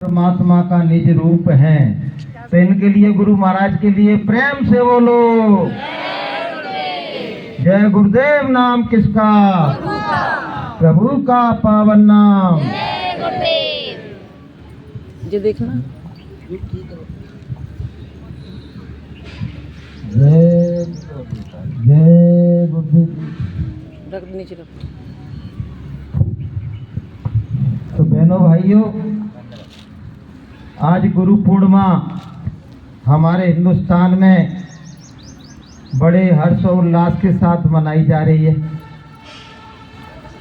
परमात्मा का निज रूप है। तो इनके लिए गुरु महाराज के लिए प्रेम से बोलो जय गुरुदेव। नाम किसका? प्रभु का पावन नाम। जो देखना जय जय गुरुदेव। रख नीचे रख। तो बहनों भाइयों, आज गुरु पूर्णिमा हमारे हिंदुस्तान में बड़े हर्षोल्लास के साथ मनाई जा रही है।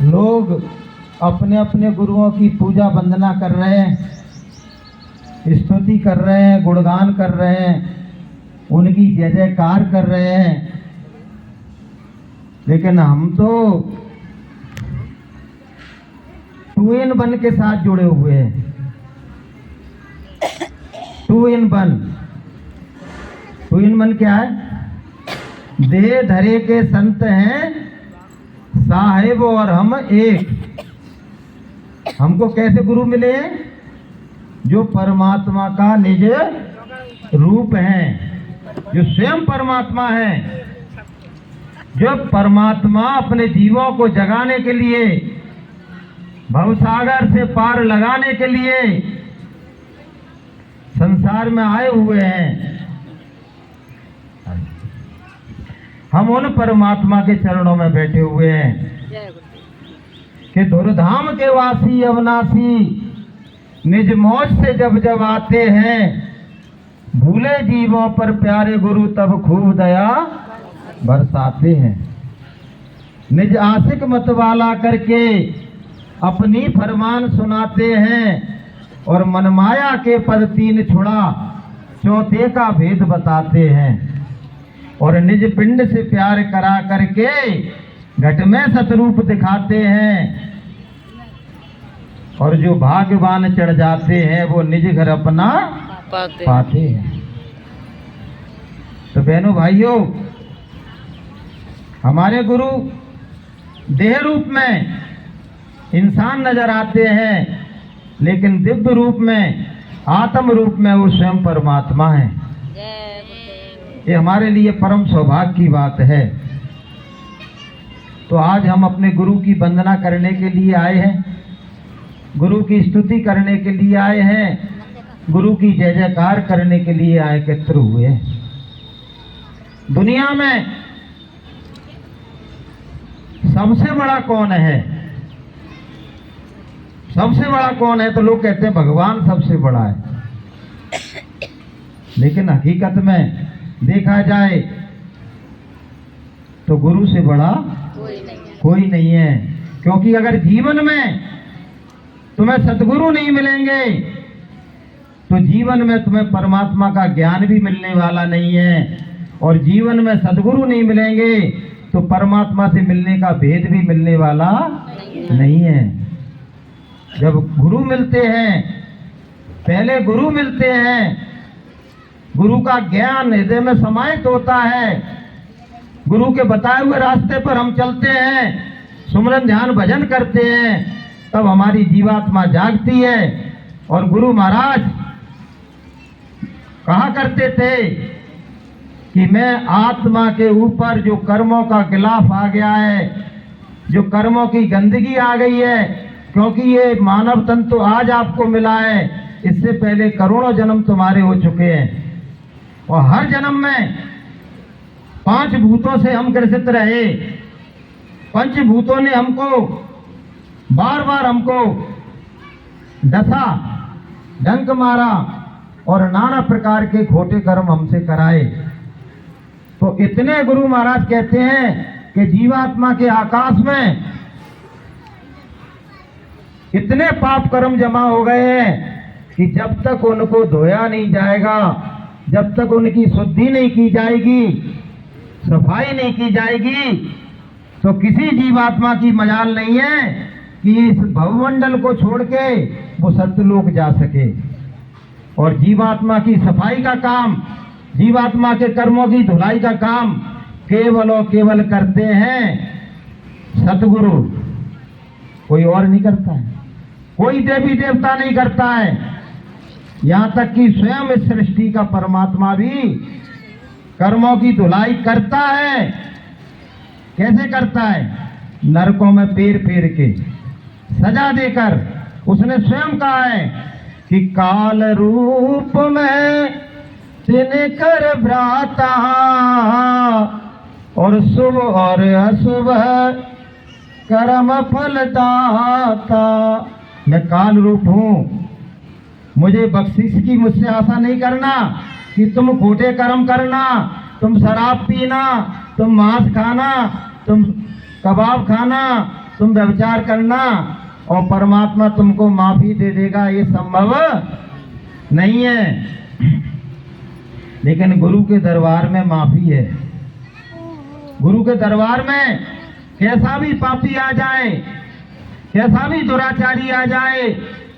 लोग अपने अपने गुरुओं की पूजा वंदना कर रहे हैं, स्तुति कर रहे हैं, गुणगान कर रहे हैं, उनकी जय जयकार कर रहे हैं। लेकिन हम तो 2 in 1 के साथ जुड़े हुए हैं। 2 in 1। 2 in 1 क्या है? देह धरे के संत हैं साहेब और हम एक। हमको कैसे गुरु मिले हैं? जो परमात्मा का निज रूप है, जो स्वयं परमात्मा है, जो परमात्मा अपने जीवों को जगाने के लिए, भवसागर से पार लगाने के लिए संसार में आए हुए हैं। हम उन परमात्मा के चरणों में बैठे हुए हैं कि धुरधाम के वासी अविनाशी निज मौज से जब जब आते हैं, भूले जीवों पर प्यारे गुरु तब खूब दया बरसाते हैं। निज आशिक मतवाला करके अपनी फरमान सुनाते हैं और मनमाया के पद 3 छुड़ा चौथे का भेद बताते हैं। और निज पिंड से प्यार करा करके घट में सतरूप दिखाते हैं। और जो भाग्यवान चढ़ जाते हैं वो निज घर अपना पाते हैं। तो बहनों भाइयों, हमारे गुरु देह रूप में इंसान नजर आते हैं, लेकिन दिव्य रूप में, आत्म रूप में वो स्वयं परमात्मा है। ये हमारे लिए परम सौभाग्य की बात है। तो आज हम अपने गुरु की वंदना करने के लिए आए हैं, गुरु की स्तुति करने के लिए आए हैं, गुरु की जय जयकार करने के लिए आए एकत्र हुए। दुनिया में सबसे बड़ा कौन है? सबसे बड़ा कौन है? तो लोग कहते हैं भगवान सबसे बड़ा है। लेकिन हकीकत में देखा जाए तो गुरु से बड़ा कोई नहीं है। क्योंकि अगर जीवन में तुम्हें सतगुरु नहीं मिलेंगे तो जीवन में तुम्हें परमात्मा का ज्ञान भी मिलने वाला नहीं है। और जीवन में सतगुरु नहीं मिलेंगे तो परमात्मा से मिलने का भेद भी मिलने वाला नहीं है। जब गुरु मिलते हैं, पहले गुरु मिलते हैं, गुरु का ज्ञान हृदय में समाहित होता है, गुरु के बताए हुए रास्ते पर हम चलते हैं, सुमरन ध्यान भजन करते हैं, तब हमारी जीवात्मा जागती है। और गुरु महाराज कहा करते थे कि मैं आत्मा के ऊपर जो कर्मों का गिलाफ आ गया है, जो कर्मों की गंदगी आ गई है, क्योंकि ये मानव तन तो आज आपको मिला है, इससे पहले करोड़ों जन्म तुम्हारे हो चुके हैं। और हर जन्म में 5 भूतों से हम ग्रसित रहे। पंचभूतों ने हमको बार बार हमको डसा, डंक मारा और नाना प्रकार के खोटे कर्म हमसे कराए। तो इतने गुरु महाराज कहते हैं कि जीवात्मा के आकाश में इतने पाप कर्म जमा हो गए हैं कि जब तक उनको धोया नहीं जाएगा, जब तक उनकी शुद्धि नहीं की जाएगी, सफाई नहीं की जाएगी, तो किसी जीवात्मा की मजाल नहीं है कि इस भवमंडल को छोड़ के वो सत्यलोक जा सके। और जीवात्मा की सफाई का काम, जीवात्मा के कर्मों की धुलाई का काम केवल और केवल करते हैं सतगुरु, कोई और नहीं करता है। कोई देवी देवता नहीं करता है। यहाँ तक कि स्वयं इस सृष्टि का परमात्मा भी कर्मों की धुलाई करता है। कैसे करता है? नरकों में पैर फेर के, सजा देकर। उसने स्वयं कहा है कि काल रूप में तिनकर भ्राता और शुभ और अशुभ कर्म फल दाता। मैं काल रूप हूँ, मुझे बख्शिश की मुझसे आशा नहीं करना कि तुम खोटे कर्म करना, तुम शराब पीना, तुम मांस खाना, तुम कबाब खाना, तुम व्यभिचार करना और परमात्मा तुमको माफी दे देगा, ये संभव नहीं है। लेकिन गुरु के दरबार में माफी है। गुरु के दरबार में कैसा भी पापी आ जाए, कैसा भी दुराचारी आ जाए,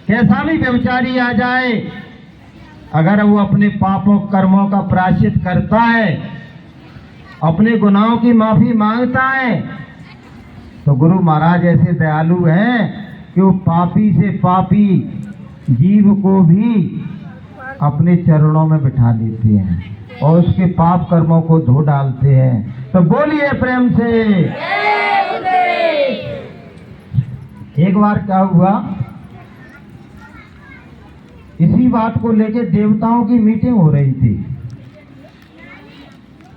कैसा भी व्यभिचारी आ जाए, अगर वो अपने पापों कर्मों का प्रायश्चित करता है, अपने गुनाहों की माफी मांगता है, तो गुरु महाराज ऐसे दयालु हैं कि वो पापी से पापी जीव को भी अपने चरणों में बिठा लेते हैं और उसके पाप कर्मों को धो डालते हैं। तो बोलिए प्रेम से। एक बार क्या हुआ, इसी बात को लेके देवताओं की मीटिंग हो रही थी।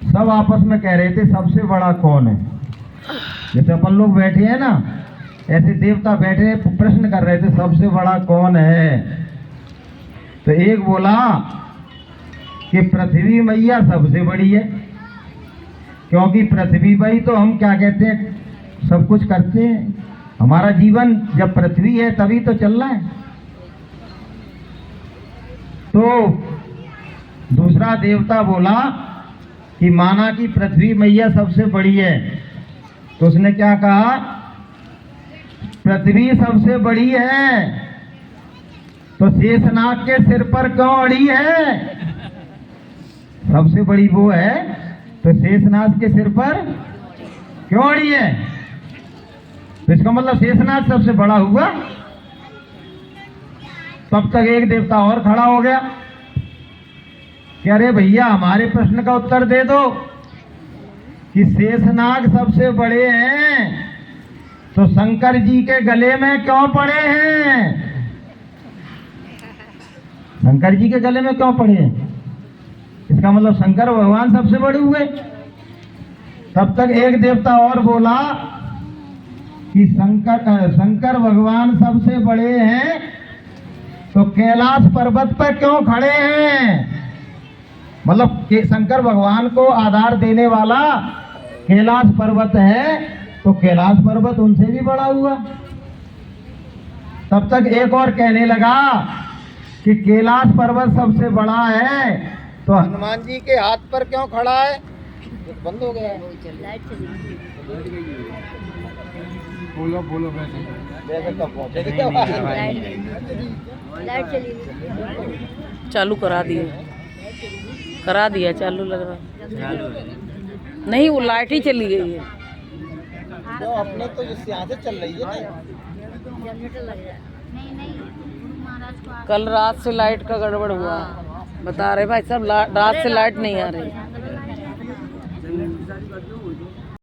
सब आपस में कह रहे थे सबसे बड़ा कौन है। जैसे अपन लोग बैठे हैं ना, ऐसे देवता बैठे प्रश्न कर रहे थे सबसे बड़ा कौन है। तो एक बोला कि पृथ्वी मैया सबसे बड़ी है, क्योंकि पृथ्वी पर ही तो हम क्या कहते हैं सब कुछ करते हैं। हमारा जीवन जब पृथ्वी है तभी तो चल रहा है। तो दूसरा देवता बोला कि माना कि पृथ्वी मैया सबसे बड़ी है, तो उसने क्या कहा, पृथ्वी सबसे बड़ी है तो शेषनाग के सिर पर क्यों अड़ी है? सबसे बड़ी वो है तो शेषनाग के सिर पर क्यों अड़ी है? तो इसका मतलब शेषनाग सबसे बड़ा हुआ। तब तक एक देवता और खड़ा हो गया कि अरे भैया हमारे प्रश्न का उत्तर दे दो कि शेषनाग सबसे बड़े हैं तो शंकर जी के गले में क्यों पड़े हैं? शंकर जी के गले में क्यों पड़े हैं? इसका मतलब शंकर भगवान सबसे बड़े हुए। तब तक एक देवता और बोला कि शंकर भगवान सबसे बड़े हैं तो कैलाश पर्वत पर क्यों खड़े हैं? मतलब कि शंकर भगवान को आधार देने वाला कैलाश पर्वत है तो कैलाश पर्वत उनसे भी बड़ा हुआ। तब तक एक और कहने लगा कि कैलाश पर्वत सबसे बड़ा है तो हनुमान जी के हाथ पर क्यों खड़ा है? बंद हो गया है। बोलो चालू करा दिया चालू लग रहा नहीं, वो लाइट ही चली गई है। तो अपने तो यहाँ से चल रही है ना। कल रात से लाइट का गड़बड़ हुआ, बता रहे भाई सब, रात से लाइट नहीं आ रही।